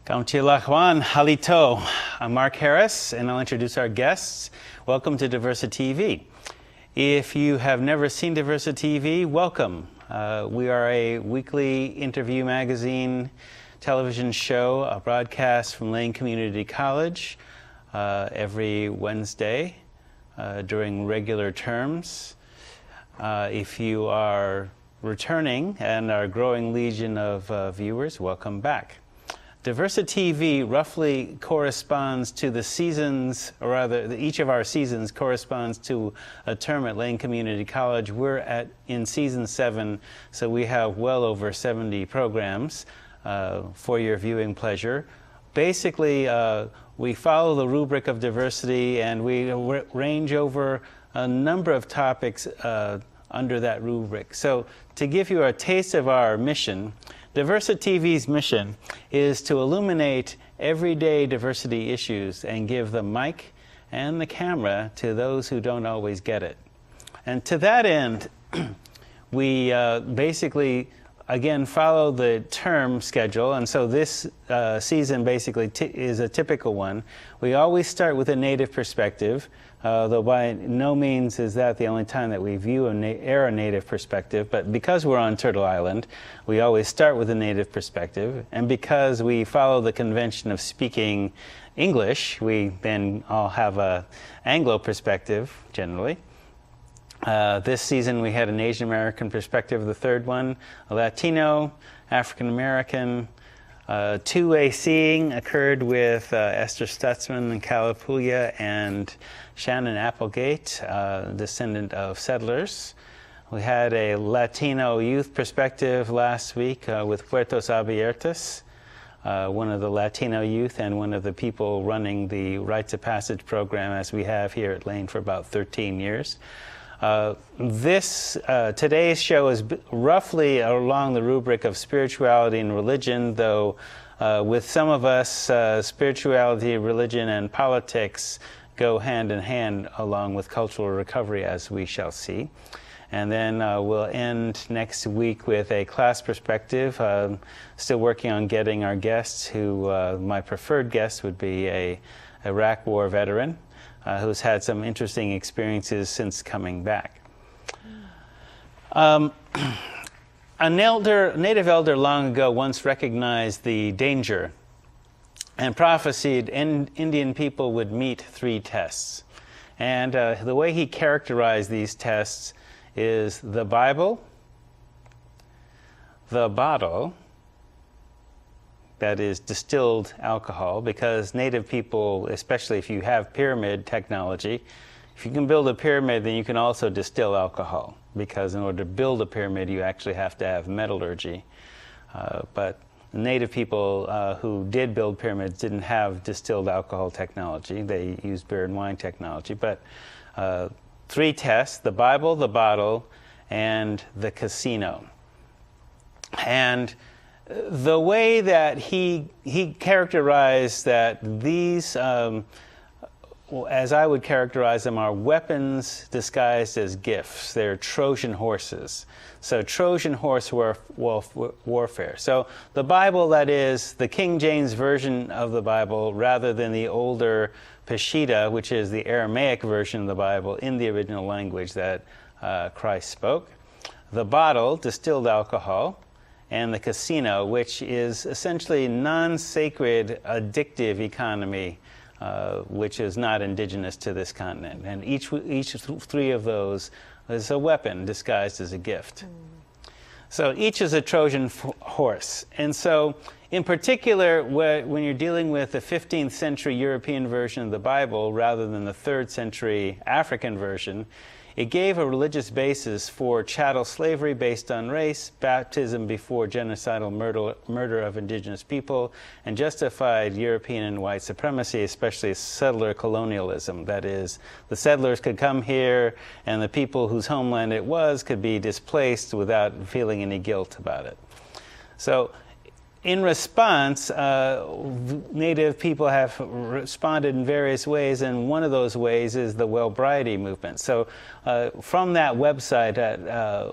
Kamchilachwan, Halito. I'm Mark Harris, and I'll introduce our guests. Welcome to DiversiTV. If you have never seen DiversiTV, welcome. We are a weekly interview magazine television show, a broadcast from Lane Community College every Wednesday during regular terms. If you are returning and our growing legion of viewers, welcome back. DiversiTV roughly corresponds to the seasons, or rather, each of our seasons corresponds to a term at Lane Community College. We're in season 7, so we have well over 70 programs for your viewing pleasure. Basically, we follow the rubric of diversity, and we range over a number of topics under that rubric. So, to give you a taste of our mission, DiversiTV's mission is to illuminate everyday diversity issues and give the mic and the camera to those who don't always get it. And to that end, we basically, again, follow the term schedule. And so this season basically is a typical one. We always start with a native perspective, though by no means is that the only time that we view air a native perspective. But because we're on Turtle Island, we always start with a native perspective. And because we follow the convention of speaking English, we then all have an Anglo perspective, generally. This season we had an Asian American perspective, the third one, a Latino, African American. Two-way seeing occurred with Esther Stutzman and Kalapuya and Shannon Applegate, descendant of settlers. We had a Latino youth perspective last week with Puertos Abiertos, one of the Latino youth and one of the people running the Rites of Passage program as we have here at Lane for about 13 years. Today's show is roughly along the rubric of spirituality and religion, though with some of us, spirituality, religion, and politics go hand in hand along with cultural recovery, as we shall see. And then we'll end next week with a class perspective, still working on getting our guests, who my preferred guest would be a Iraq War veteran, who's had some interesting experiences since coming back. A native elder long ago once recognized the danger and prophesied Indian people would meet 3 tests. And the way he characterized these tests is the Bible, the bottle, that is distilled alcohol, because native people, especially if you have pyramid technology, if you can build a pyramid, then you can also distill alcohol, because in order to build a pyramid, you actually have to have metallurgy. But native people who did build pyramids didn't have distilled alcohol technology. They used beer and wine technology. But 3 tests: the Bible, the bottle, and the casino. And the way that he characterized that these, as I would characterize them, are weapons disguised as gifts. They're Trojan horses. So Trojan horse warfare. So the Bible, that is the King James version of the Bible, rather than the older Peshitta, which is the Aramaic version of the Bible in the original language that Christ spoke. The bottle, distilled alcohol. And the casino, which is essentially non-sacred, addictive economy, which is not indigenous to this continent. And each 3 of those is a weapon disguised as a gift. So each is a Trojan horse. And so, in particular, when you're dealing with the 15th century European version of the Bible rather than the 3rd century African version, it gave a religious basis for chattel slavery based on race, baptism before genocidal murder of indigenous people, and justified European and white supremacy, especially settler colonialism. That is, the settlers could come here, and the people whose homeland it was could be displaced without feeling any guilt about it. So in response, Native people have responded in various ways, and one of those ways is the wellbriety movement. So from that website at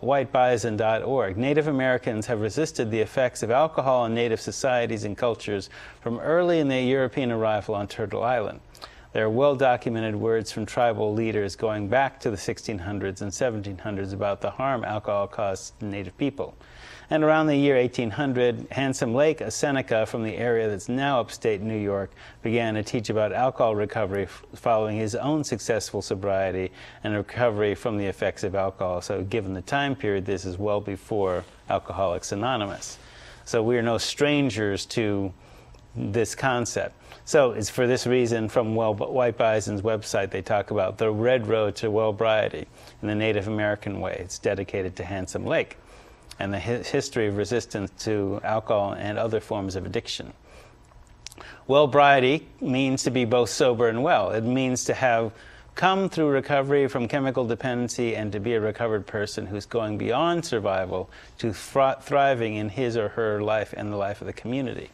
whitebison.org, Native Americans have resisted the effects of alcohol on Native societies and cultures from early in their European arrival on Turtle Island. There are well-documented words from tribal leaders going back to the 1600s and 1700s about the harm alcohol caused to Native people. And around the year 1800, Handsome Lake, a Seneca from the area that's now upstate New York, began to teach about alcohol recovery following his own successful sobriety and recovery from the effects of alcohol. So given the time period, this is well before Alcoholics Anonymous. So we are no strangers to this concept. So it's for this reason, from White Bison's website, they talk about the Red Road to Wellbriety in the Native American way. It's dedicated to Handsome Lake and the history of resistance to alcohol and other forms of addiction. Wellbriety means to be both sober and well. It means to have come through recovery from chemical dependency and to be a recovered person who's going beyond survival to thriving in his or her life and the life of the community.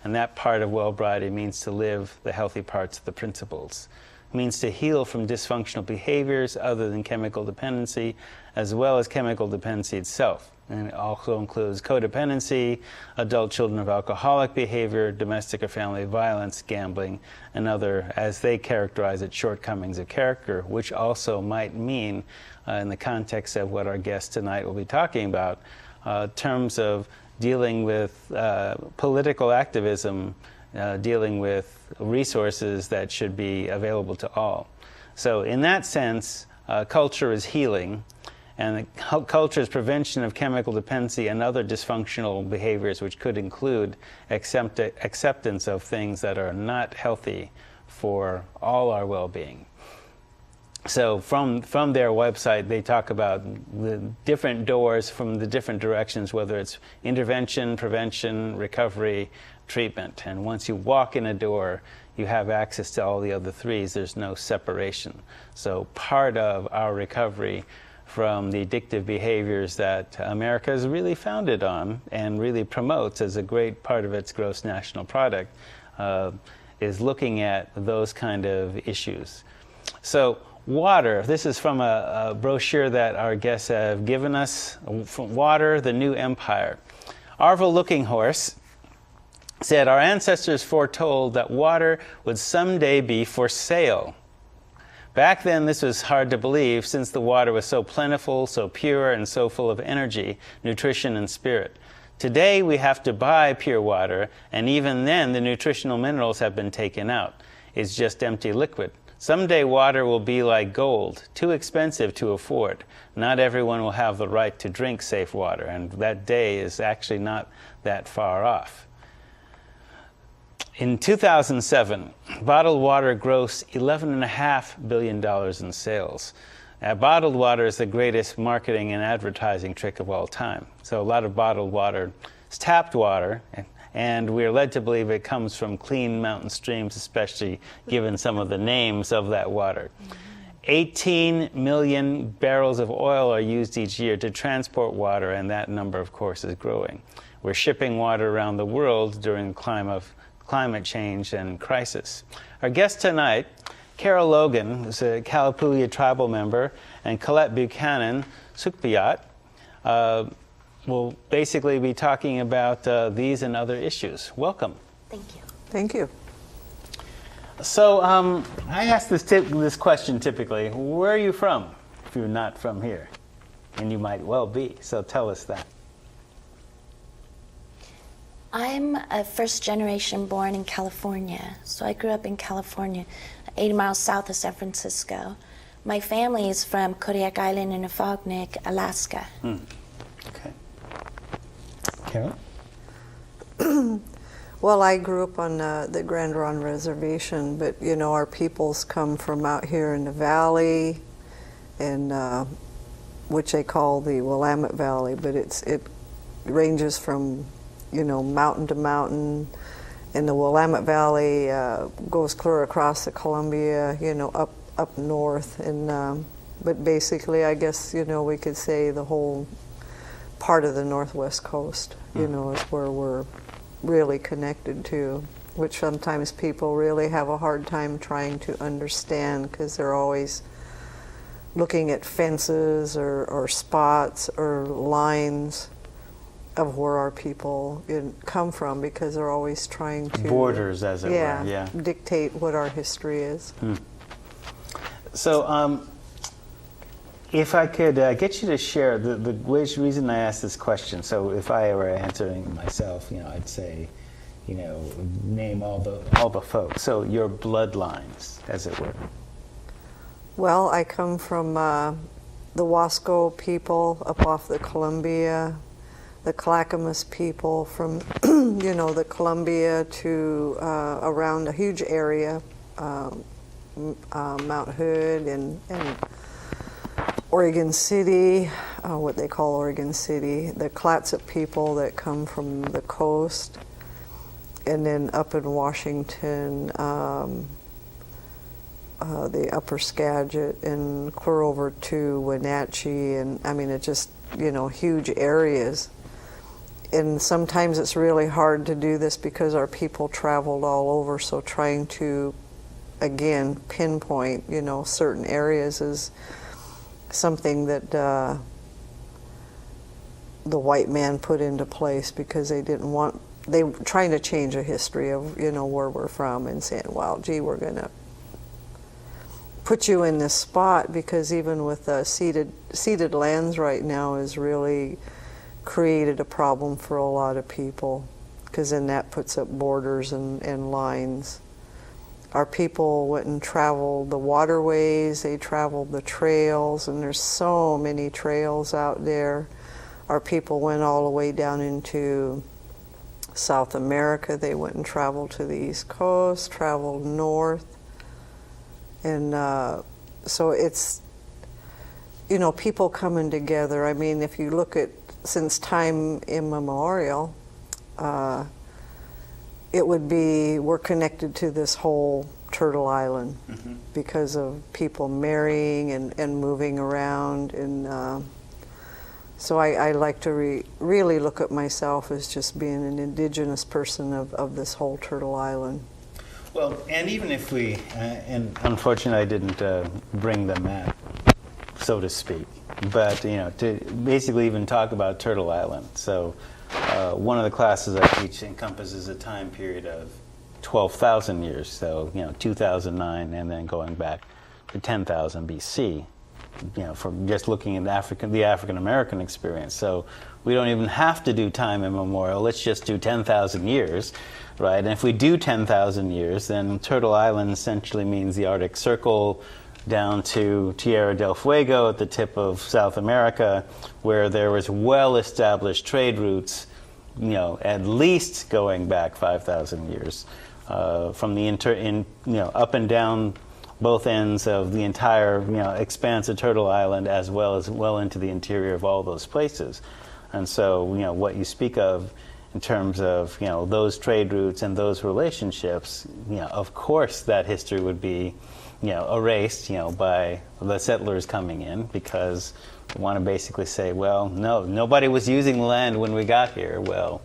And that part of wellbriety means to live the healthy parts of the principles. It means to heal from dysfunctional behaviors other than chemical dependency, as well as chemical dependency itself. And it also includes codependency, adult children of alcoholic behavior, domestic or family violence, gambling, and other, as they characterize it, shortcomings of character, which also might mean, in the context of what our guest tonight will be talking about, terms of dealing with political activism, dealing with resources that should be available to all. So in that sense, culture is healing, and culture is prevention of chemical dependency and other dysfunctional behaviors, which could include acceptance of things that are not healthy for all our well-being. So from their website, they talk about the different doors from the different directions, whether it's intervention, prevention, recovery, treatment. And once you walk in a door, you have access to all the other threes. There's no separation. So part of our recovery from the addictive behaviors that America is really founded on and really promotes as a great part of its gross national product is looking at those kind of issues. So water, this is from a brochure that our guests have given us, from Water, the New Empire. Arvel Lookinghorse said, our ancestors foretold that water would someday be for sale. Back then, this was hard to believe since the water was so plentiful, so pure, and so full of energy, nutrition, and spirit. Today, we have to buy pure water, and even then, the nutritional minerals have been taken out. It's just empty liquid. Someday, water will be like gold, too expensive to afford. Not everyone will have the right to drink safe water, and that day is actually not that far off. In 2007, bottled water grossed $11.5 billion in sales. Bottled water is the greatest marketing and advertising trick of all time. So a lot of bottled water is tapped water, and we are led to believe it comes from clean mountain streams, especially given some of the names of that water. 18 million barrels of oil are used each year to transport water, and that number, of course, is growing. We're shipping water around the world during a time of climate change and crisis. Our guest tonight, Carol Logan, who's a Kalapuya tribal member, and Colette Buchanan, Sukpiyat, will basically be talking about these and other issues. Welcome. Thank you. Thank you. So I ask this question typically, where are you from if you're not from here? And you might well be, so tell us that. I'm a first generation born in California. So I grew up in California, 80 miles south of San Francisco. My family is from Kodiak Island in Afognik, Alaska. Okay. Carol? Well, I grew up on the Grand Ronde Reservation, but you know, our peoples come from out here in the valley, and which they call the Willamette Valley, but it ranges from, you know, mountain to mountain, and the Willamette Valley goes clear across the Columbia, you know, up north, and but basically, I guess, you know, we could say the whole part of the Northwest Coast, you know, is where we're really connected to, which sometimes people really have a hard time trying to understand because they're always looking at fences or spots or lines of where our people come from, because they're always trying to borders, as it were. Yeah, dictate what our history is. So if I could get you to share the reason I asked this question. So if I were answering it myself, I'd say, name all the folks. So your bloodlines, as it were. Well, I come from the Wasco people up off the Columbia, the Clackamas people from, the Columbia to around a huge area, Mount Hood and Oregon City, what they call Oregon City, the Clatsop people that come from the coast, and then up in Washington, the Upper Skagit, and clear over to Wenatchee, and I mean, it just, huge areas. And sometimes it's really hard to do this because our people traveled all over, so trying to, again, pinpoint, certain areas is something that the white man put into place because they were trying to change the history of, where we're from, and saying, well, gee, we're going to put you in this spot, because even with ceded lands right now is really created a problem for a lot of people, because then that puts up borders and lines. Our people went and traveled the waterways, they traveled the trails, and there's so many trails out there. Our people went all the way down into South America. They went and traveled to the East Coast, traveled north. And so it's, people coming together. I mean, if you look at, since time immemorial, it would be, we're connected to this whole Turtle Island because of people marrying and moving around. And so I like to really look at myself as just being an indigenous person of this whole Turtle Island. Well, and even if we, and unfortunately I didn't bring the map, so to speak, but to basically even talk about Turtle Island. So one of the classes I teach encompasses a time period of 12,000 years, so 2009, and then going back to 10,000 BC. From just looking at the African American experience. So we don't even have to do time immemorial. Let's just do 10,000 years, right? And if we do 10,000 years, then Turtle Island essentially means the Arctic Circle down to Tierra del Fuego at the tip of South America, where there was well-established trade routes, at least going back 5,000 years, from the up and down both ends of the entire expanse of Turtle Island, as well as well into the interior of all those places. And so what you speak of in terms of those trade routes and those relationships, of course that history would be erased by the settlers coming in, because we want to basically say, well, no, nobody was using the land when we got here. Well,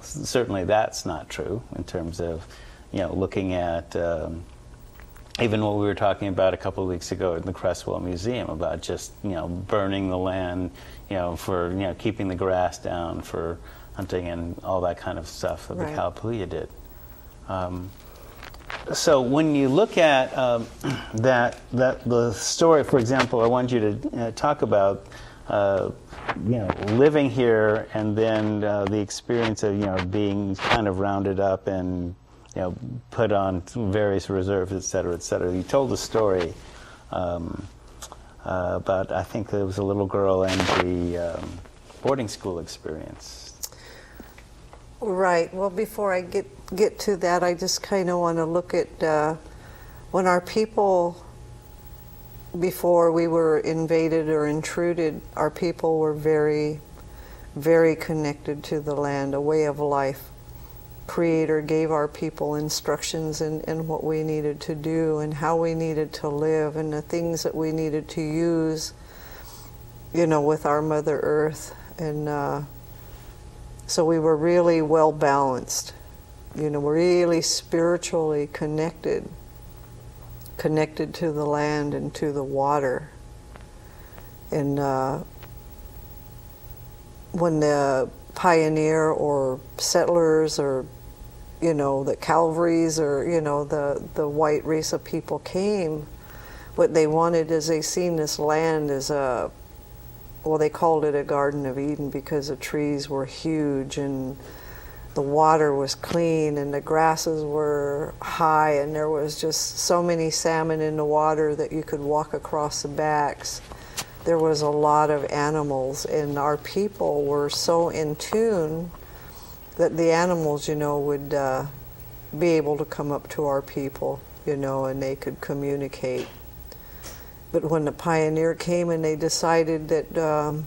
certainly that's not true in terms of looking at even what we were talking about a couple of weeks ago in the Cresswell Museum about just burning the land, for keeping the grass down for hunting and all that kind of stuff that the Kalapuya did. So when you look at that the story, for example, I want you to talk about living here, and then the experience of being kind of rounded up and put on various reserves, et cetera, et cetera. You told a story about, I think there was a little girl and the boarding school experience. Right. Well, before I get to that, I just kind of want to look at when our people, before we were invaded or intruded, our people were very, very connected to the land, a way of life. Creator gave our people instructions in what we needed to do and how we needed to live and the things that we needed to use, with our Mother Earth. And So we were really well balanced, really spiritually connected to the land and to the water. And when the pioneer or settlers or the Calvaries or the white race of people came, what they wanted is they seen this land as they called it a Garden of Eden because the trees were huge and the water was clean and the grasses were high and there was just so many salmon in the water that you could walk across the backs. There was a lot of animals, and our people were so in tune that the animals, would be able to come up to our people, and they could communicate. But when the pioneer came and they decided that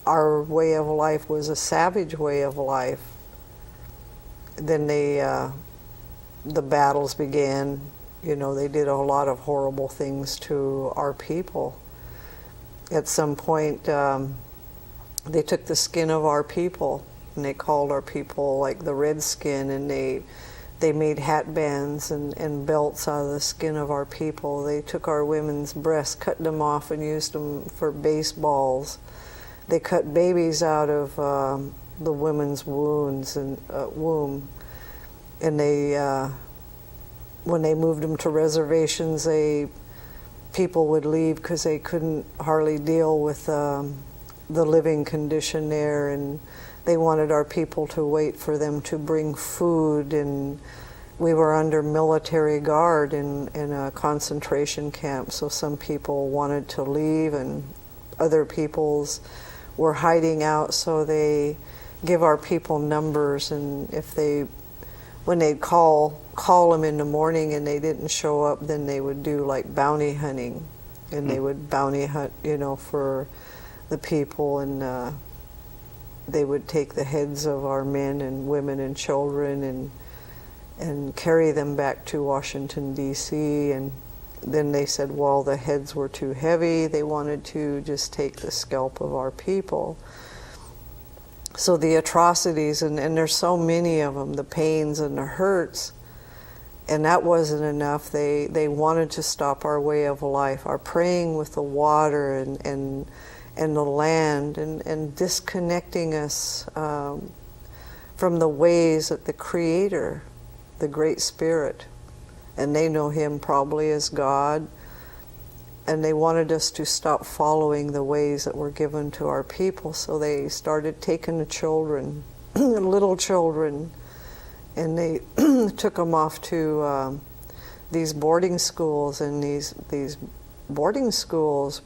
our way of life was a savage way of life, then the battles began. They did a lot of horrible things to our people. At some point, they took the skin of our people, and they called our people like the Redskin, and they made hat bands and belts out of the skin of our people. They took our women's breasts, cut them off, and used them for baseballs. They cut babies out of the women's wounds and womb, and when they moved them to reservations, people would leave because they couldn't hardly deal with the living condition there, and they wanted our people to wait for them to bring food, and we were under military guard in a concentration camp, so some people wanted to leave and other peoples were hiding out, so they give our people numbers, and when they'd call them in the morning and they didn't show up, then they would do like bounty hunting, and they would bounty hunt, for the people, and they would take the heads of our men and women and children and carry them back to Washington, D.C., and then they said, well, the heads were too heavy. They wanted to just take the scalp of our people. So the atrocities, and there's so many of them, the pains and the hurts, and that wasn't enough. They wanted to stop our way of life, our praying with the water and the land, and disconnecting us from the ways that the Creator, the Great Spirit, and they know Him probably as God, and they wanted us to stop following the ways that were given to our people. So they started taking the children, little children, and they took them off to these boarding schools, and these boarding schools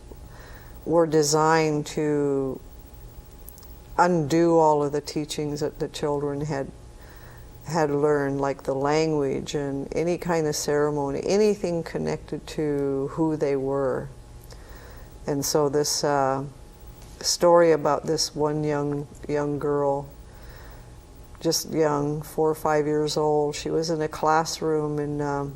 were designed to undo all of the teachings that the children had learned, like the language and any kind of ceremony, anything connected to who they were. And so this story about this one young girl, just young, 4 or 5 years old, she was in a classroom, and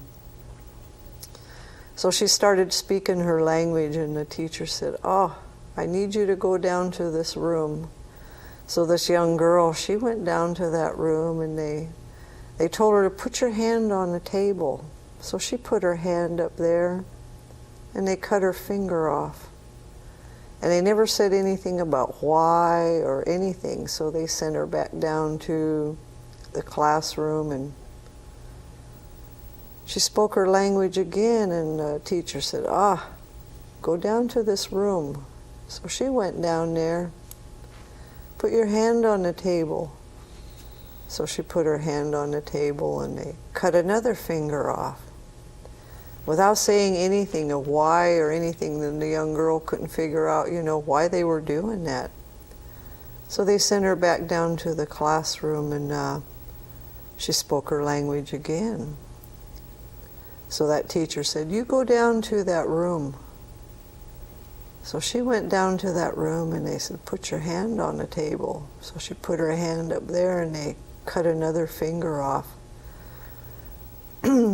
so she started speaking her language, and the teacher said, "Oh, I need you to go down to this room." So this young girl, she went down to that room, and they told her to put your hand on the table. So she put her hand up there, and they cut her finger off. And they never said anything about why or anything, so they sent her back down to the classroom, and she spoke her language again, and the teacher said, go down to this room. So she went down there, put your hand on the table. So she put her hand on the table, and they cut another finger off. Without saying anything of why or anything, then the young girl couldn't figure out, why they were doing that. So they sent her back down to the classroom, and she spoke her language again. So that teacher said, you go down to that room. So she went down to that room, and they said, put your hand on the table. So she put her hand up there, and they cut another finger off.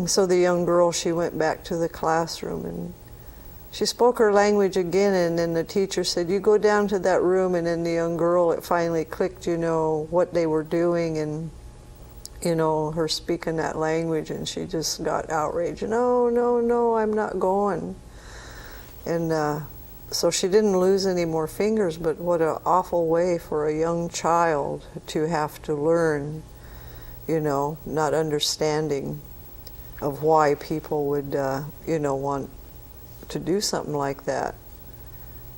So the young girl, she went back to the classroom, and she spoke her language again, and then the teacher said, you go down to that room, and then the young girl, it finally clicked, you know, what they were doing, and, you know, her speaking that language, and she just got outraged. No, no, no, I'm not going. And so she didn't lose any more fingers, but what an awful way for a young child to have to learn, you know, not understanding of why people would, you know, want to do something like that.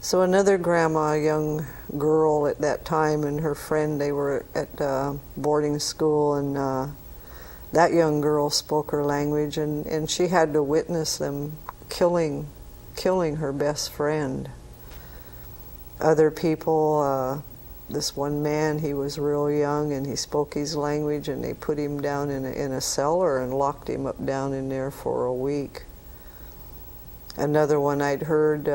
So another grandma, a young girl at that time, and her friend, they were at boarding school, and that young girl spoke her language, and she had to witness them killing her best friend. Other people, this one man, he was real young, and he spoke his language, and they put him down in a cellar and locked him up down in there for a week. Another one I'd heard,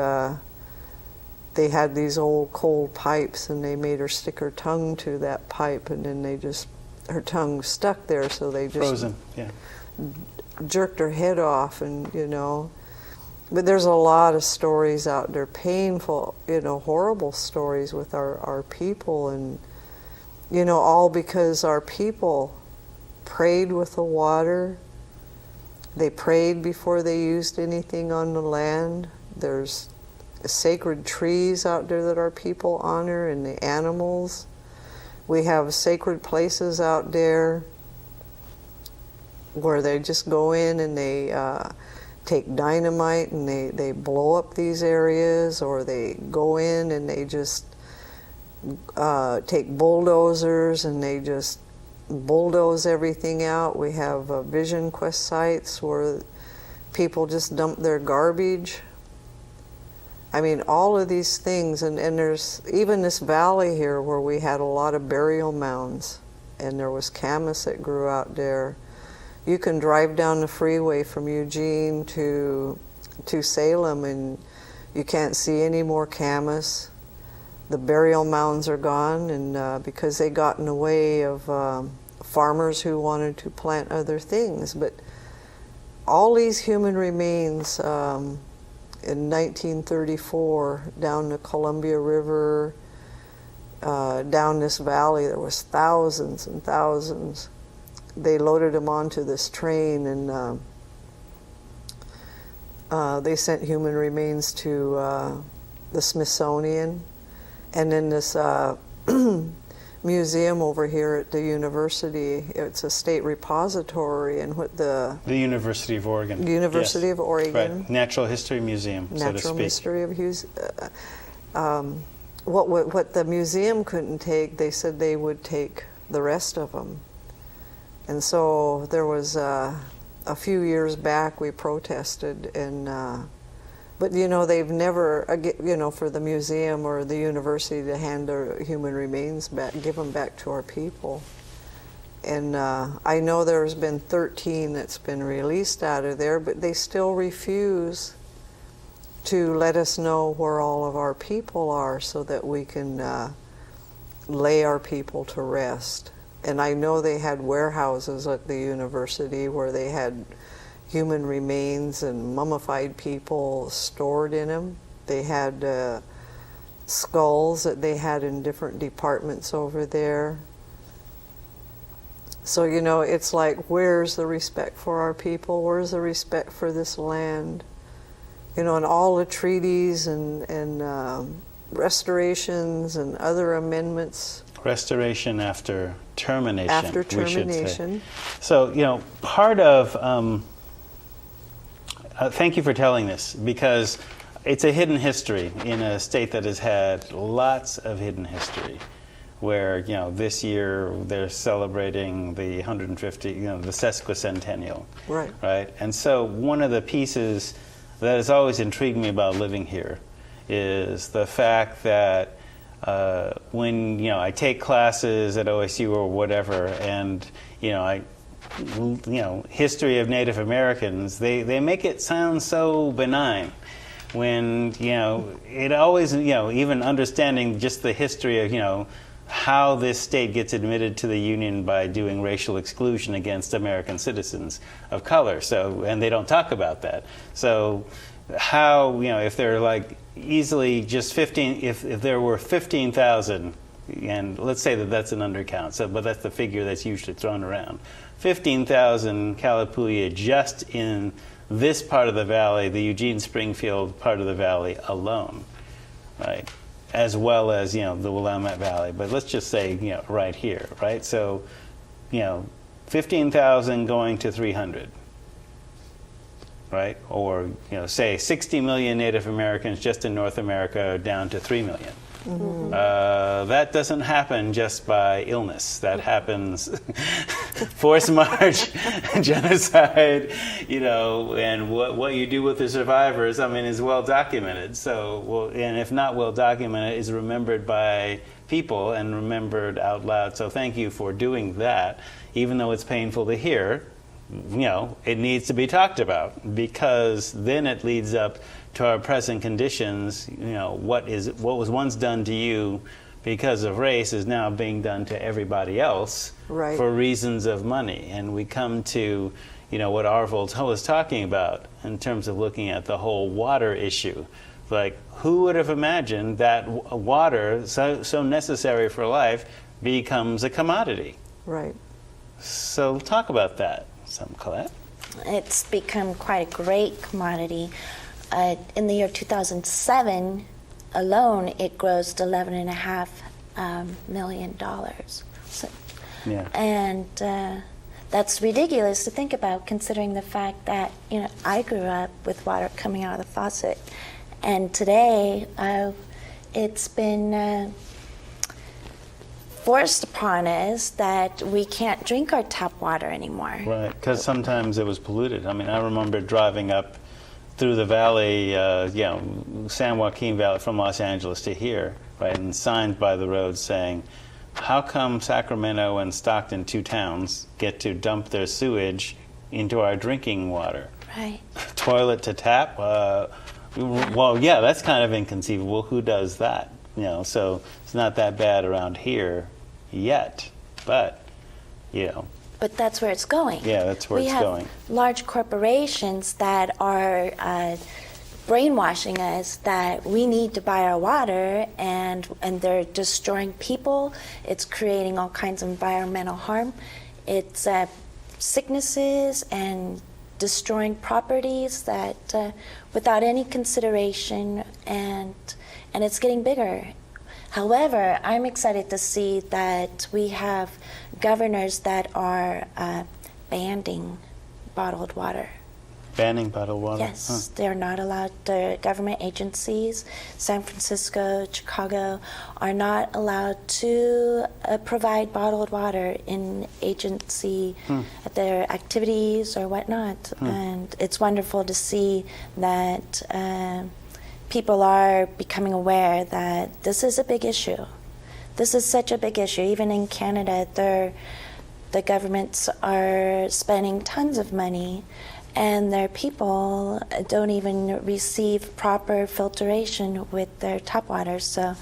they had these old cold pipes, and they made her stick her tongue to that pipe, and then her tongue stuck there, so they just frozen, yeah, jerked her head off, and, you know. But there's a lot of stories out there, painful, you know, horrible stories with our people, and, you know, all because our people prayed with the water. They prayed before they used anything on the land. There's sacred trees out there that our people honor, and the animals. We have sacred places out there where they just go in and they take dynamite and they blow up these areas, or they go in and they just take bulldozers and they just bulldoze everything out. We have vision quest sites where people just dump their garbage. I mean, all of these things, and there's even this valley here where we had a lot of burial mounds, and there was camas that grew out there. You can drive down the freeway from Eugene to Salem, and you can't see any more camas. The burial mounds are gone, and because they got in the way of farmers who wanted to plant other things. But all these human remains in 1934 down the Columbia River, down this valley, there was thousands and thousands. They loaded them onto this train, and they sent human remains to the Smithsonian. And then this museum over here at the university, it's a state repository, and what the University of Oregon. University Yes. of Oregon. Right. Natural History Museum, so to Natural speak. History of Hughes. What the museum couldn't take, they said they would take the rest of them. And so there was a few years back we protested, and but you know, they've never, you know, for the museum or the university to hand their human remains back, give them back to our people. And I know there's been 13 that's been released out of there, but they still refuse to let us know where all of our people are so that we can lay our people to rest. And I know they had warehouses at the university where they had human remains and mummified people stored in them. They had skulls that they had in different departments over there. So, you know, it's like, where's the respect for our people? Where's the respect for this land? You know, and all the treaties and restorations and other amendments. Restoration after termination. After We termination. should say. So, you know, part of, thank you for telling this, because it's a hidden history in a state that has had lots of hidden history, where, you know, this year they're celebrating the 150, you know, the sesquicentennial. Right. Right? And so one of the pieces that has always intrigued me about living here is the fact that when, you know, I take classes at OSU or whatever, and, you know, history of Native Americans, they make it sound so benign, when, you know, it always, you know, even understanding just the history of, you know, how this state gets admitted to the Union by doing racial exclusion against American citizens of color. So, and they don't talk about that. So how, if they're like easily just 15, if there were 15,000, and let's say that that's an undercount, so, but that's the figure that's usually thrown around, 15,000 Kalapuya just in this part of the valley, the Eugene-Springfield part of the valley alone, right? As well as, the Willamette Valley. But let's just say, right here, right? So, 15,000 going to 300, right? Or, say 60 million Native Americans just in North America down to 3 million. Mm-hmm. That doesn't happen just by illness. That happens forced march, genocide, and what you do with the survivors, is well documented. So, and if not well documented, is remembered by people and remembered out loud. So thank you for doing that. Even though it's painful to hear, it needs to be talked about, because then it leads up to our present conditions. What was once done to you because of race is now being done to everybody else, right, for reasons of money. And we come to, what Arvold was talking about in terms of looking at the whole water issue. Like, who would have imagined that water, so necessary for life, becomes a commodity? Right. So talk about that some, Colette. It's become quite a great commodity. In the year 2007 alone, it grossed $11.5 million. So, yeah. And that's ridiculous to think about, considering the fact that, I grew up with water coming out of the faucet. And today, it's been forced upon us that we can't drink our tap water anymore. Right, because sometimes it was polluted. I remember driving up through the valley, San Joaquin Valley from Los Angeles to here, right, and signs by the road saying, how come Sacramento and Stockton, two towns, get to dump their sewage into our drinking water? Right. Toilet to tap? Well, yeah, that's kind of inconceivable. Who does that? So it's not that bad around here yet, but, But that's where it's going. Yeah, that's where it's going. We have large corporations that are brainwashing us that we need to buy our water, and they're destroying people. It's creating all kinds of environmental harm. It's sicknesses and destroying properties that without any consideration, and it's getting bigger. However, I'm excited to see that we have governors that are banning bottled water. Banning bottled water? Yes, they're not allowed. The government agencies, San Francisco, Chicago, are not allowed to provide bottled water in agency at their activities or whatnot. And it's wonderful to see that people are becoming aware that this is a big issue. This is such a big issue. Even in Canada, the governments are spending tons of money, and their people don't even receive proper filtration with their tap water. So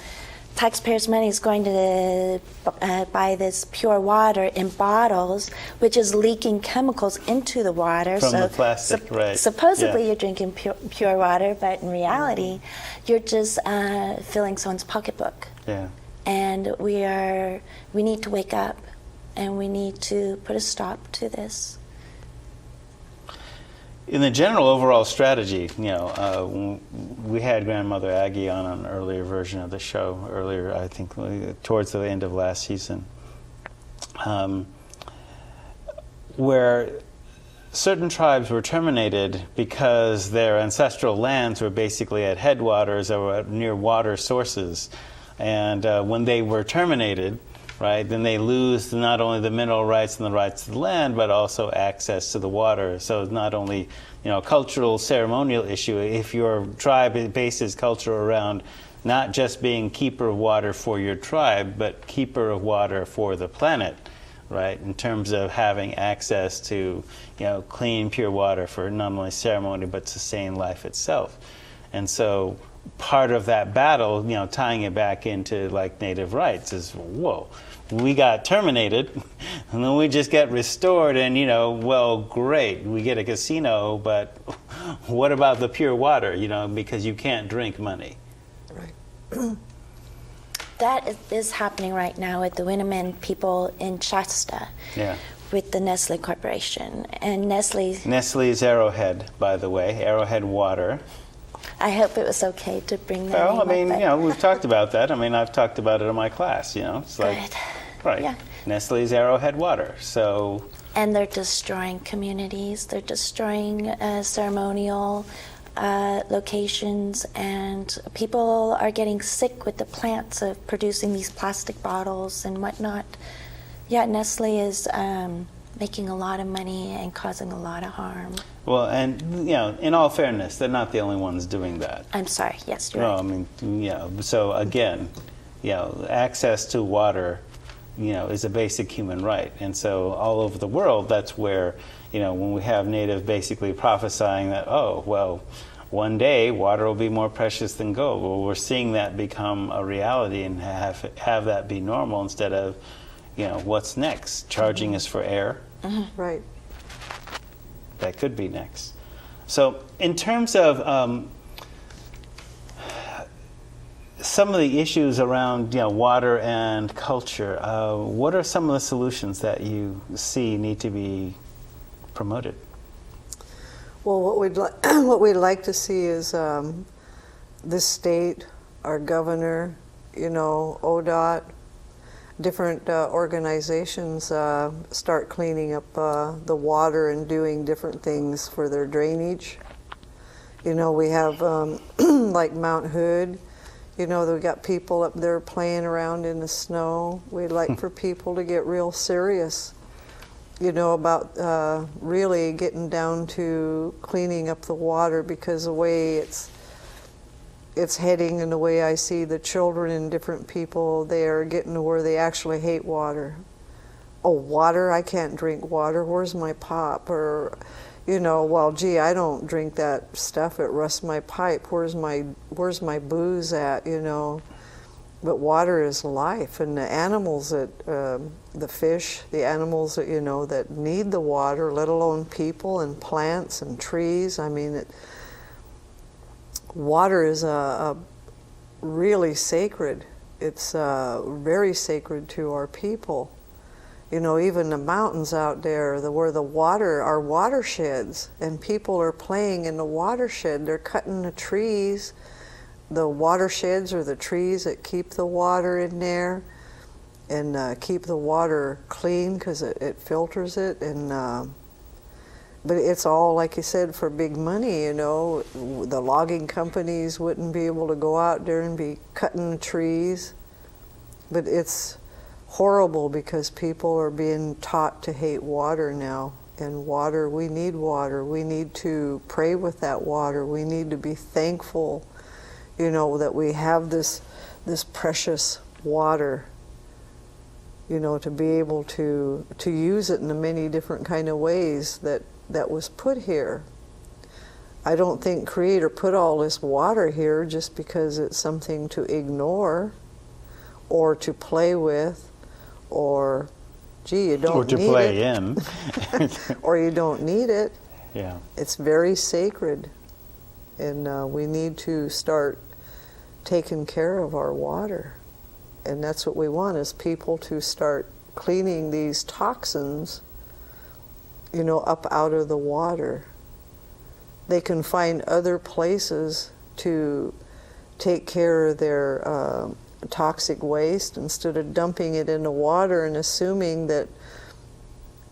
taxpayers' money is going to buy this pure water in bottles, which is leaking chemicals into the water. From the plastic, right. Supposedly you're drinking pure water, but in reality, you're just filling someone's pocketbook. Yeah. And we need to wake up, and we need to put a stop to this. In the general overall strategy, we had Grandmother Aggie on an earlier version of the show, I think towards the end of last season, where certain tribes were terminated because their ancestral lands were basically at headwaters or near water sources. And when they were terminated, right, then they lose not only the mineral rights and the rights to the land, but also access to the water. So it's not only, a cultural, ceremonial issue. If your tribe bases culture around not just being keeper of water for your tribe, but keeper of water for the planet, right, in terms of having access to, clean, pure water for not only ceremony, but sustain life itself. And so part of that battle, tying it back into like native rights is, whoa, we got terminated and then we just get restored, and well, great, we get a casino, but what about the pure water, because you can't drink money. Right. That is happening right now with the Winneman people in Shasta. Yeah. With the Nestle Corporation. And Nestle's Arrowhead, by the way, Arrowhead Water. I hope it was okay to bring that Well, I name mean, up, we've talked about that. I mean, I've talked about it in my class, It's like, Good. right, Yeah. Nestle's Arrowhead Water. So, And they're destroying communities. They're destroying ceremonial locations, and people are getting sick with the plants of producing these plastic bottles and whatnot. Yeah, Nestle is making a lot of money and causing a lot of harm. well, and, in all fairness, they're not the only ones doing that. I'm sorry, yes, you're No, right. I mean, so again, access to water, is a basic human right. And so all over the world, that's where, when we have Native basically prophesying that, oh, well, one day water will be more precious than gold. Well, we're seeing that become a reality and have that be normal instead of, what's next? Charging us for air? Right. That could be next. So in terms of some of the issues around water and culture, what are some of the solutions that you see need to be promoted? Well, what we'd like to see is this state, our governor, ODOT, different organizations start cleaning up the water and doing different things for their drainage. We have like Mount Hood. They've got people up there playing around in the snow. We'd like for people to get real serious, about really getting down to cleaning up the water, because the way it's heading and the way I see the children and different people, they are getting to where they actually hate water. Oh, water? I can't drink water. Where's my pop? Or, well, gee, I don't drink that stuff. It rusts my pipe. Where's my booze at? But water is life, and the animals the fish, the animals that that need the water, let alone people and plants and trees. I mean, water is a really sacred. It's very sacred to our people. Even the mountains out there, where the water are watersheds, and people are playing in the watershed. They're cutting the trees. The watersheds are the trees that keep the water in there and keep the water clean, because it filters it. And but it's all, like you said, for big money. The logging companies wouldn't be able to go out there and be cutting the trees. But it's horrible, because people are being taught to hate water now. And water, we need water. We need to pray with that water. We need to be thankful, that we have this precious water, to be able to use it in the many different kind of ways that was put here. I don't think Creator put all this water here just because it's something to ignore or to play with, or, gee, you don't need it. Or to play in. Or you don't need it. Yeah. It's very sacred, and we need to start taking care of our water. And that's what we want, is people to start cleaning these toxins, up out of the water. They can find other places to take care of their toxic waste instead of dumping it in the water and assuming that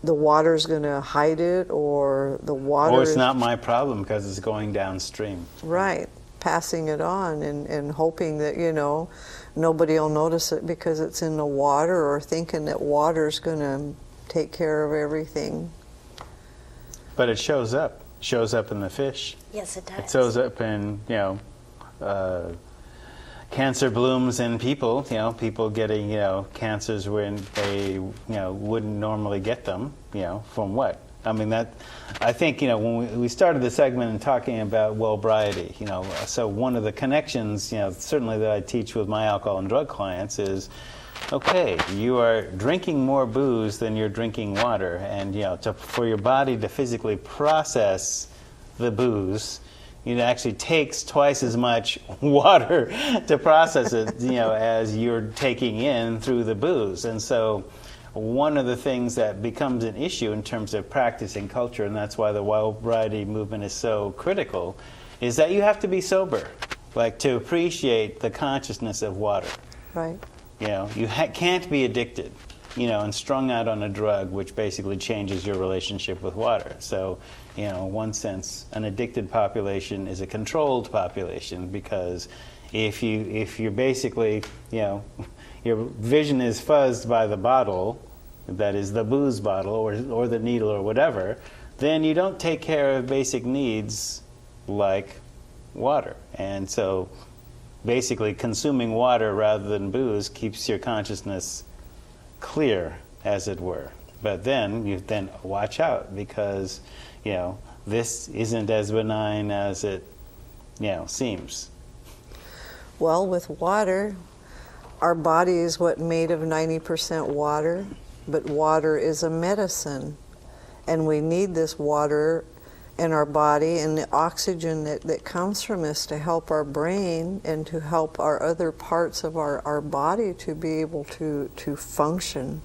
the water's going to hide it, or the water... Or it's not my problem because it's going downstream. Right. Passing it on and hoping that, nobody will notice it because it's in the water, or thinking that water's going to take care of everything. But it shows up in the fish. Yes, it does. It shows up in, cancer blooms in people, people getting, cancers when they, wouldn't normally get them, from what? I mean, I think, when we started the segment and talking about well-briety, so one of the connections, certainly that I teach with my alcohol and drug clients is, okay, you are drinking more booze than you're drinking water, and for your body to physically process the booze, it actually takes twice as much water to process it, as you're taking in through the booze. And so one of the things that becomes an issue in terms of practicing culture, and that's why the well-briety movement is so critical, is that you have to be sober, like to appreciate the consciousness of water. Right. You can't be addicted, and strung out on a drug, which basically changes your relationship with water. So, in one sense, an addicted population is a controlled population, because if you're basically, your vision is fuzzed by the bottle, that is the booze bottle or the needle or whatever, then you don't take care of basic needs like water. And so basically consuming water rather than booze keeps your consciousness clear, as it were. But then you watch out, because this isn't as benign as it seems. Well, with water, our body is made of 90% water, but water is a medicine, and we need this water in our body and the oxygen that comes from this to help our brain and to help our other parts of our body to be able to function.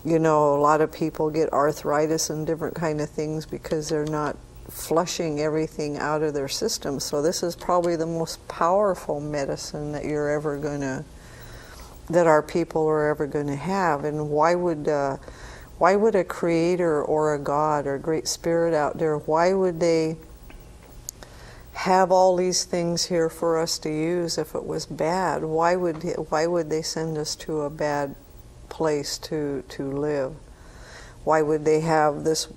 A lot of people get arthritis and different kind of things because they're not flushing everything out of their system. So this is probably the most powerful medicine that that our people are ever going to have. And why would a creator or a God or a great spirit out there, why would they have all these things here for us to use if it was bad? Why would they send us to a bad place to live? Why would they have this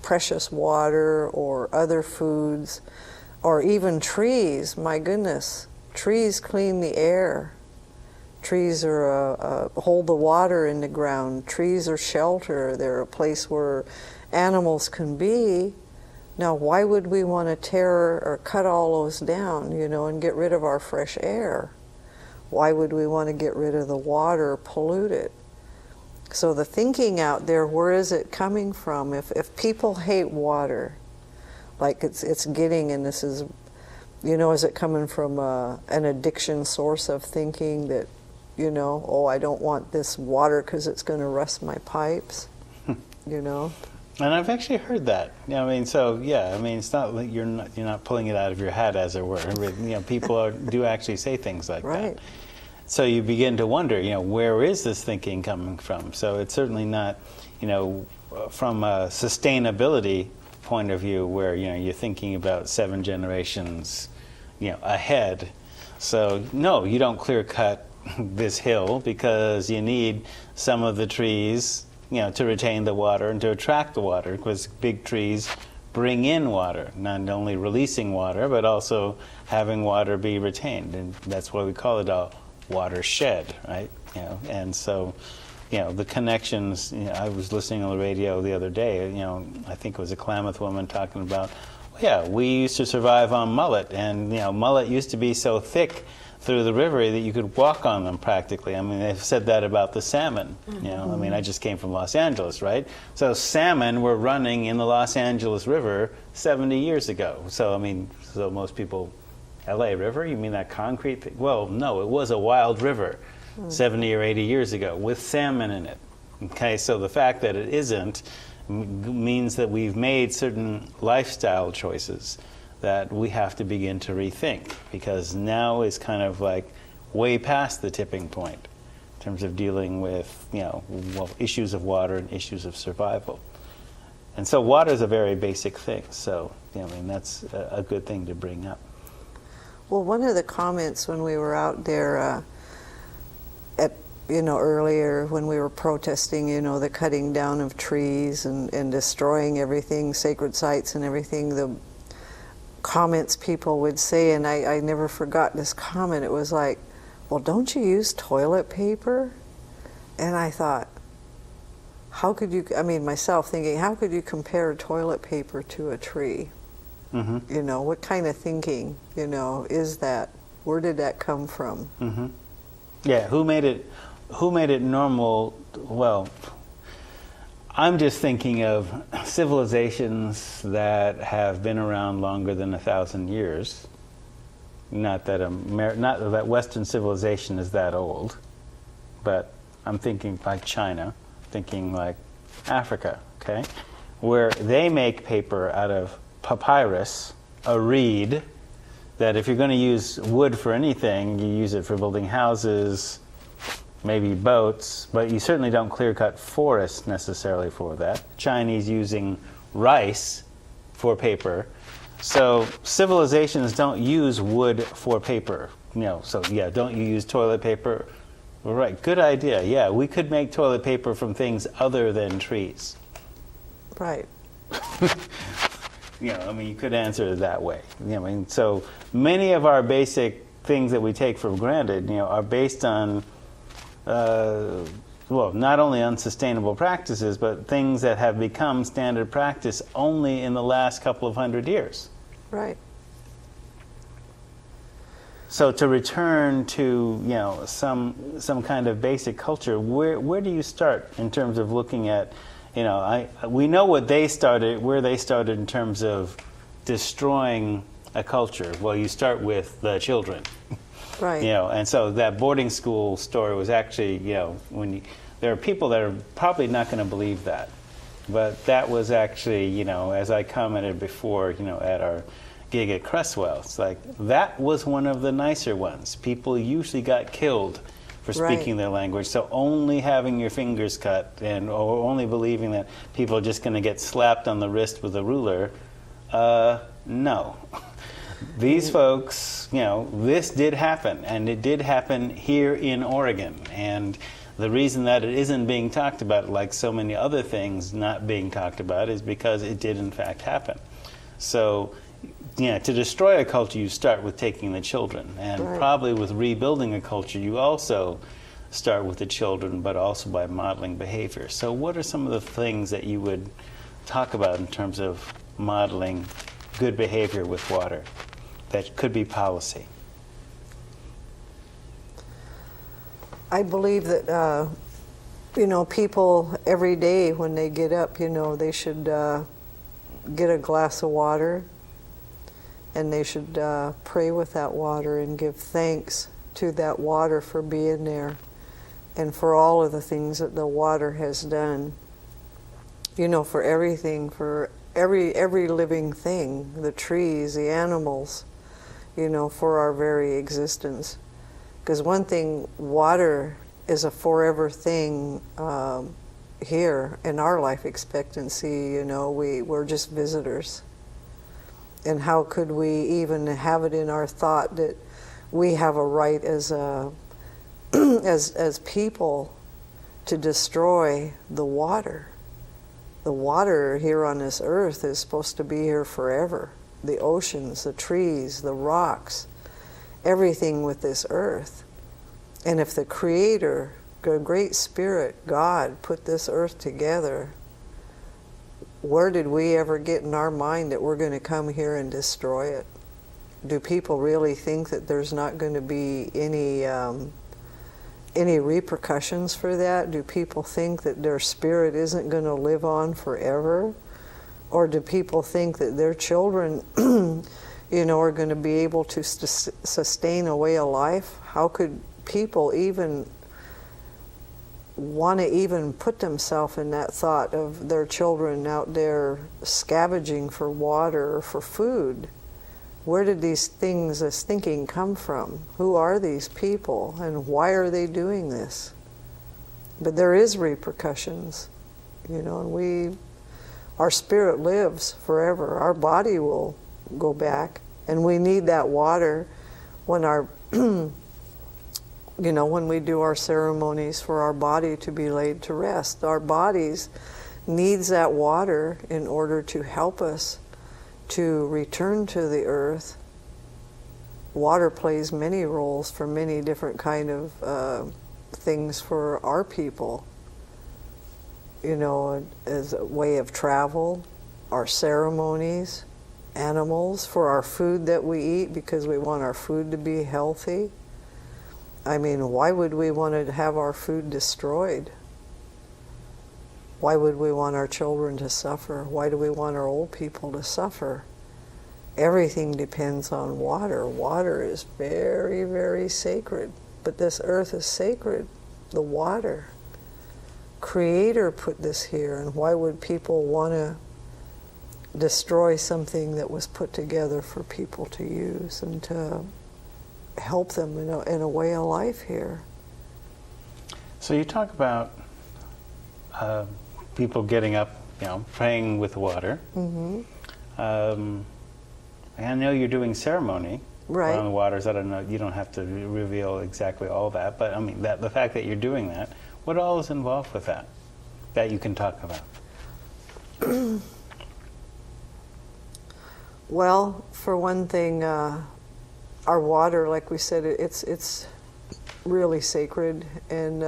precious water or other foods or even trees? My goodness, trees clean the air. Trees are hold the water in the ground. Trees are shelter. They're a place where animals can be. Now, why would we want to tear or cut all those down, and get rid of our fresh air? Why would we want to get rid of the water, pollute it? So the thinking out there, where is it coming from? If people hate water, like it's getting, and this is, is it coming from an addiction source of thinking that, I don't want this water because it's going to rust my pipes, And I've actually heard that. It's not like you're not pulling it out of your hat, as it were. People do actually say things like right. that. So you begin to wonder, where is this thinking coming from? So it's certainly not, from a sustainability point of view, where you're thinking about 7 generations, ahead. So no, you don't clear cut this hill, because you need some of the trees, to retain the water and to attract the water, because big trees bring in water, not only releasing water, but also having water be retained. And that's why we call it a watershed, right? And so, the connections, I was listening on the radio the other day, I think it was a Klamath woman talking about, we used to survive on mullet, and, mullet used to be so thick through the river that you could walk on them practically. I mean, they've said that about the salmon. Mm-hmm. I just came from Los Angeles, right? So salmon were running in the Los Angeles River 70 years ago. So, so most people, LA River, you mean that concrete thing? Well, no, it was a wild river 70 or 80 years ago with salmon in it. Okay, so the fact that it isn't means that we've made certain lifestyle choices that we have to begin to rethink, because now is kind of like way past the tipping point in terms of dealing with, issues of water and issues of survival. And so water is a very basic thing. So, that's a good thing to bring up. Well, one of the comments when we were out there earlier when we were protesting, the cutting down of trees and destroying everything, sacred sites and everything, the comments people would say, and I never forgot this comment, it was like, well, don't you use toilet paper? And I thought, how could you, I mean, myself thinking, how could you compare toilet paper to a tree? Mm-hmm. You know, what kind of thinking, you know, is that? Where did that come from? Mm-hmm. Yeah, who made it normal? Well, I'm just thinking of civilizations that have been around longer than 1,000 years. Not that Western civilization is that old, but I'm thinking like China, thinking like Africa, okay? Where they make paper out of papyrus, a reed, that if you're going to use wood for anything, you use it for building houses, maybe boats, but you certainly don't clear-cut forests necessarily for that. Chinese using rice for paper. So civilizations don't use wood for paper. You know, so yeah, don't you use toilet paper? Well, right, good idea. Yeah, we could make toilet paper from things other than trees. Right. You know, I mean, you could answer it that way. You know, I mean, so many of our basic things that we take for granted, you know, are based on, well, not only unsustainable practices, but things that have become standard practice only in the last couple of 100 years. Right. So to return to, you know, some kind of basic culture, where do you start in terms of looking at, you know, we know what they started, where they started in terms of destroying a culture. Well, you start with the children. Right. You know, and so that boarding school story was actually, you know, there are people that are probably not going to believe that. But that was actually, you know, as I commented before, you know, at our gig at Cresswell, it's like, that was one of the nicer ones. People usually got killed for speaking their language. So only having your fingers cut or only believing that people are just going to get slapped on the wrist with a ruler, no. These folks, you know, this did happen, and it did happen here in Oregon. And the reason that it isn't being talked about, like so many other things not being talked about, is because it did in fact happen. So, yeah, to destroy a culture, you start with taking the children. And probably with rebuilding a culture, you also start with the children, but also by modeling behavior. So what are some of the things that you would talk about in terms of modeling good behavior with water that could be policy? I believe that, you know, people every day when they get up, you know, they should get a glass of water, and they should pray with that water and give thanks to that water for being there and for all of the things that the water has done. You know, for everything, for every living thing, the trees, the animals, you know, for our very existence. Because one thing, water is a forever thing here in our life expectancy. You know, we're just visitors. And how could we even have it in our thought that we have a right as as people to destroy the water? The water here on this earth is supposed to be here forever. The oceans, the trees, the rocks, everything with this earth. And if the Creator, the Great Spirit, God, put this earth together, where did we ever get in our mind that we're going to come here and destroy it? Do people really think that there's not going to be any repercussions for that? Do people think that their spirit isn't going to live on forever? Or do people think that their children, you know, are going to be able to sustain a way of life? How could people even want to even put themselves in that thought of their children out there scavenging for water or for food? Where did these things, this thinking come from? Who are these people and why are they doing this? But there is repercussions, you know, and our spirit lives forever. Our body will go back, and we need that water when our you know, when we do our ceremonies for our body to be laid to rest. Our bodies needs that water in order to help us to return to the earth. Water plays many roles for many different kind of things for our people. as a way of travel, our ceremonies, animals, for our food that we eat because we want our food to be healthy. I mean, why would we want to have our food destroyed? Why would we want our children to suffer? Why do we want our old people to suffer? Everything depends on water. Water is very, very sacred. But this earth is sacred, the water. Creator put this here, and why would people want to destroy something that was put together for people to use and to help them in a way of life here? So you talk about people getting up, praying with water. Mm-hmm. I know you're doing ceremony Right. around the waters. I don't know. You don't have to reveal exactly all that, but I mean the fact that you're doing that. What all is involved with that you can talk about? Well, for one thing, our water, like we said, it's really sacred, and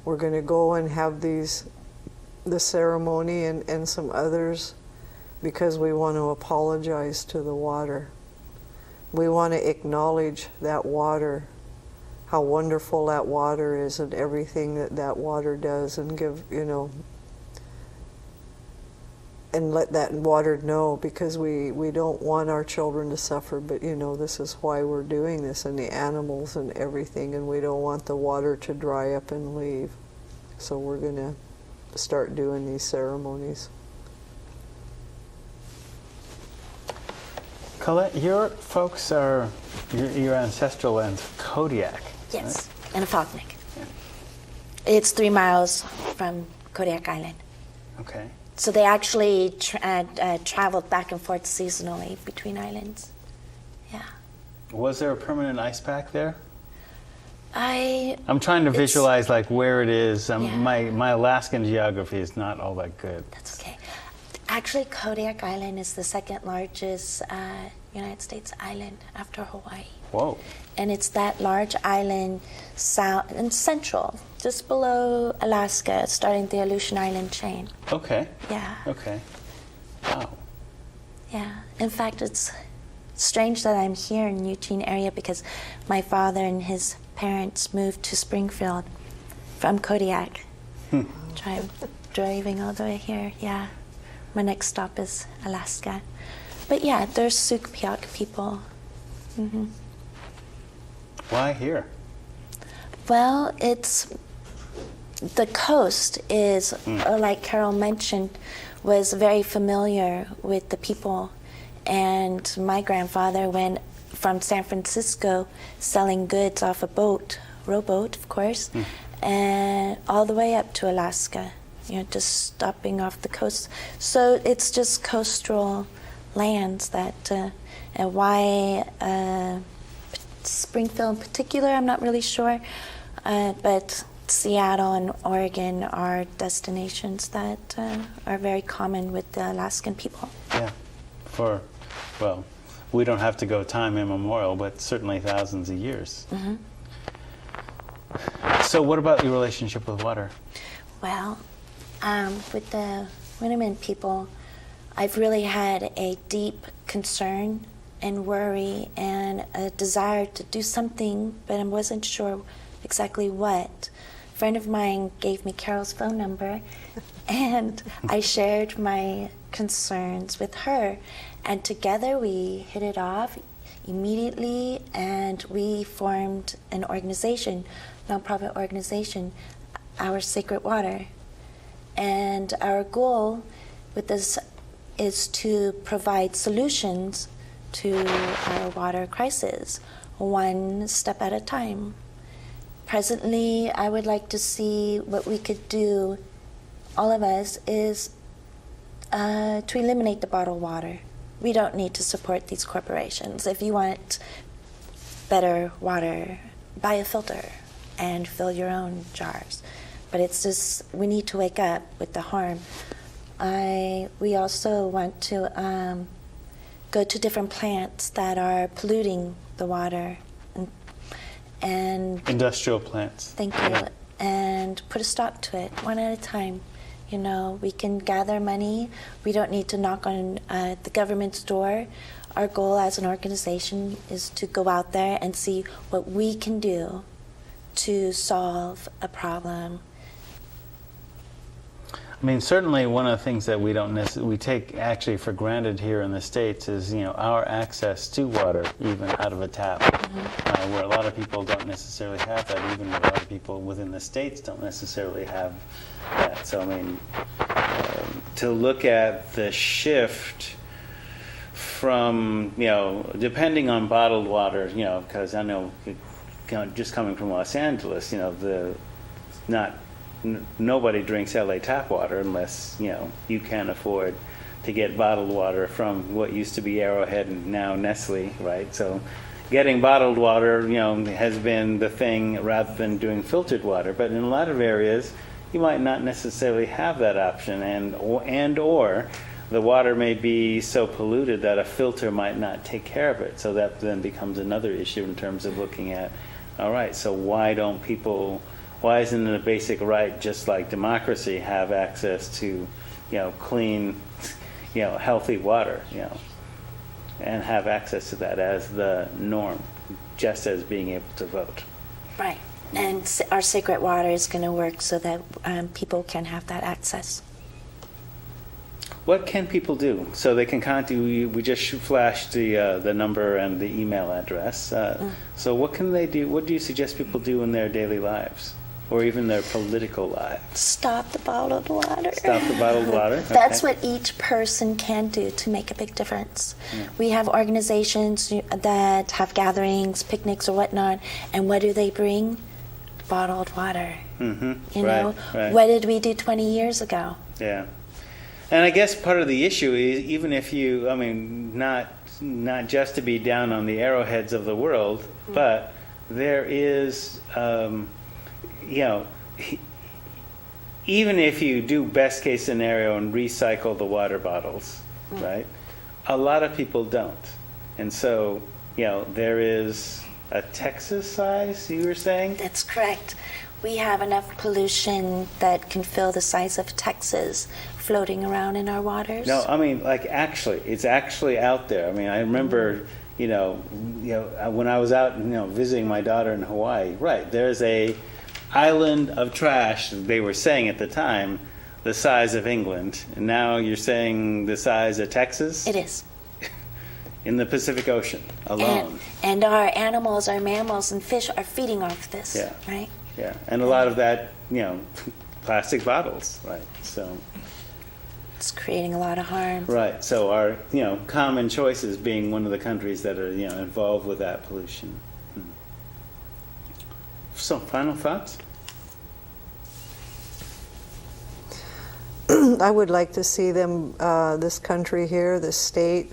we're going to go and have the ceremony and some others because we want to apologize to the water. We want to acknowledge that water, how wonderful that water is and everything that water does, and give, and let that water know, because we don't want our children to suffer, but this is why we're doing this, and the animals and everything, and we don't want the water to dry up and leave. So we're going to start doing these ceremonies. Colette, your folks are, your ancestral land's Kodiak. Yes, in Afognik. It's 3 miles from Kodiak Island. Okay. So they actually traveled back and forth seasonally between islands. Yeah. Was there a permanent ice pack there? I'm trying to visualize like where it is. Yeah. My Alaskan geography is not all that good. That's okay. Actually, Kodiak Island is the second largest United States island after Hawaii. Whoa. And it's that large island south and central, just below Alaska, starting the Aleutian Island chain. Okay. Yeah. Okay. Wow. Yeah. In fact, it's strange that I'm here in Eugene area because my father and his parents moved to Springfield from Kodiak. Driving all the way here, yeah. My next stop is Alaska. But yeah, there's Sugpiaq people. Mm-hmm. Why here? Well, the coast is, like Carol mentioned, was very familiar with the people. And my grandfather went from San Francisco selling goods off a boat, rowboat, of course, and all the way up to Alaska, just stopping off the coast. So it's just coastal lands that, and why Springfield in particular, I'm not really sure, but Seattle and Oregon are destinations that are very common with the Alaskan people. Yeah, well, we don't have to go time immemorial, but certainly thousands of years. Mm-hmm. So what about your relationship with water? Well, with the Winnemem people, I've really had a deep concern and worry and a desire to do something, but I wasn't sure exactly what. A friend of mine gave me Carol's phone number, and I shared my concerns with her, and together we hit it off immediately, and we formed an organization, nonprofit organization, Our Sacred Water. And our goal with this is to provide solutions to our water crisis, one step at a time. Presently, I would like to see what we could do, all of us, is to eliminate the bottled water. We don't need to support these corporations. If you want better water, buy a filter and fill your own jars. But it's just, we need to wake up with the harm. We also want to go to different plants that are polluting the water and industrial plants. Thank you. And put a stop to it, one at a time. You know, we can gather money. We don't need to knock on the government's door. Our goal as an organization is to go out there and see what we can do to solve a problem. I mean, certainly one of the things that we take actually for granted here in the States is, our access to water, even out of a tap, where a lot of people don't necessarily have that. Even a lot of people within the States don't necessarily have that. So, I mean, to look at the shift from, depending on bottled water, because I know, just coming from Los Angeles, nobody drinks LA tap water unless you can afford to get bottled water from what used to be Arrowhead and now Nestle, right? So getting bottled water has been the thing rather than doing filtered water. But in a lot of areas you might not necessarily have that option, or the water may be so polluted that a filter might not take care of it. So that then becomes another issue in terms of looking at, all right, so why isn't it a basic right, just like democracy, have access to, clean, healthy water, and have access to that as the norm, just as being able to vote. Right. And our sacred water is going to work so that people can have that access. What can people do? So they can contact you. We just flashed the number and the email address. So what can they do? What do you suggest people do in their daily lives? Or even their political lives? Stop the bottled water. Stop the bottled water? Okay. That's what each person can do to make a big difference. Yeah. We have organizations that have gatherings, picnics, or whatnot, and what do they bring? Bottled water. Mm-hmm. You know, right. What did we do 20 years ago? Yeah. And I guess part of the issue is, even if you, not just to be down on the Arrowheads of the world, but there is, even if you do best case scenario and recycle the water bottles, right? A lot of people don't. And so, there is a Texas size, you were saying? That's correct. We have enough pollution that can fill the size of Texas floating around in our waters. No, it's actually out there. I remember, when I was out, visiting my daughter in Hawaii, right, there's a island of trash, they were saying at the time, the size of England. And now you're saying the size of Texas? It is. In the Pacific Ocean alone. And our animals, our mammals and fish are feeding off this, right? Yeah, and a lot of that, plastic bottles, right? So it's creating a lot of harm. Right. So our, common choices being one of the countries that are, involved with that pollution. So, final thoughts? I would like to see them, this country here, this state,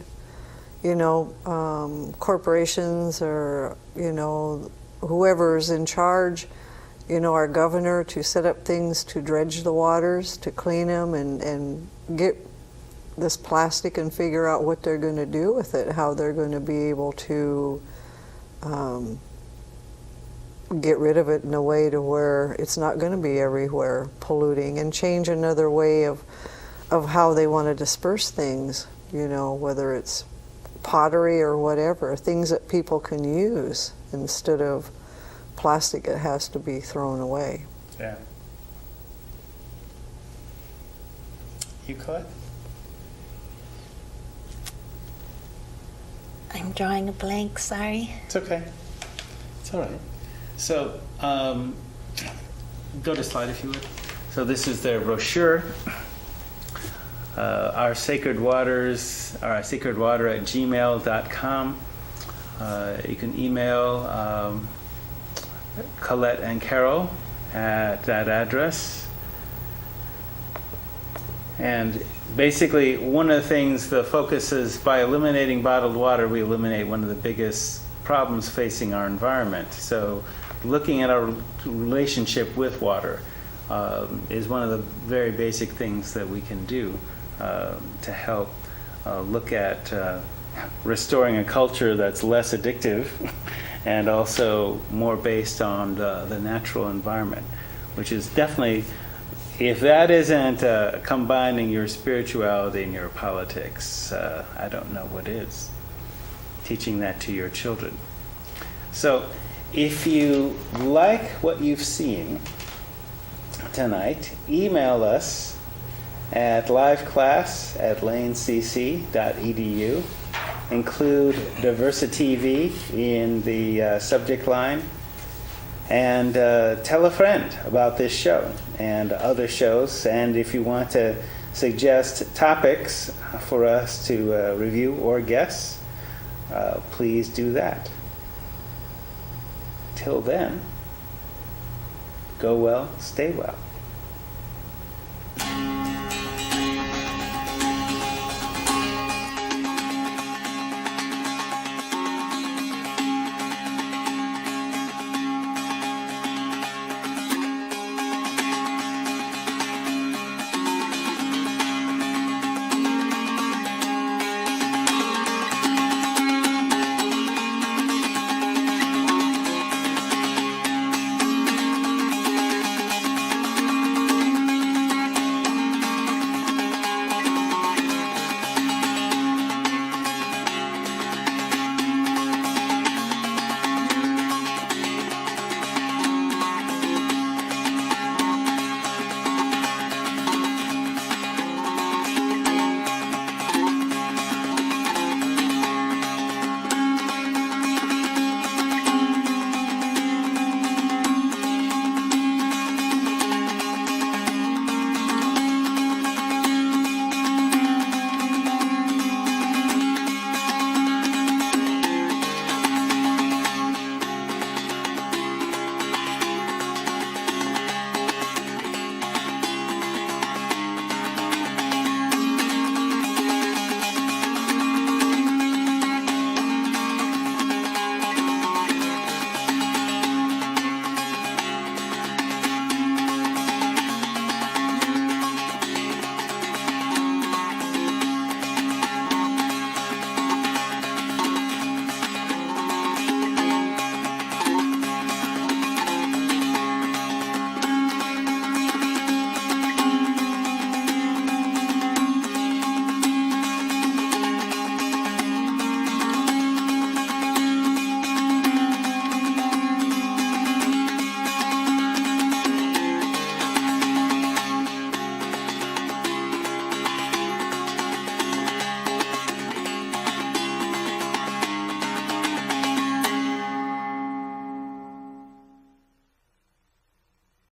corporations or, whoever's in charge, our governor, to set up things to dredge the waters, to clean them and get this plastic and figure out what they're going to do with it, how they're going to be able to get rid of it in a way to where it's not going to be everywhere polluting, and change another way of how they want to disperse things, whether it's pottery or whatever, things that people can use instead of plastic that has to be thrown away. Yeah. You, Colette? I'm drawing a blank, sorry. It's okay. It's all right. So, go to slide if you would. So this is their brochure. Our sacred waters, our sacred water at gmail.com. You can email Colette and Carol at that address. And basically, one of the things, the focus is, by eliminating bottled water, we eliminate one of the biggest problems facing our environment. So looking at our relationship with water is one of the very basic things that we can do to help look at restoring a culture that's less addictive and also more based on the natural environment, which is definitely, if that isn't combining your spirituality and your politics, I don't know what is. Teaching that to your children. So, if you like what you've seen tonight, email us at liveclass@lanecc.edu. Include DiversiTV in the subject line, and tell a friend about this show and other shows. And if you want to suggest topics for us to review or guess, please do that. Till then, go well, stay well.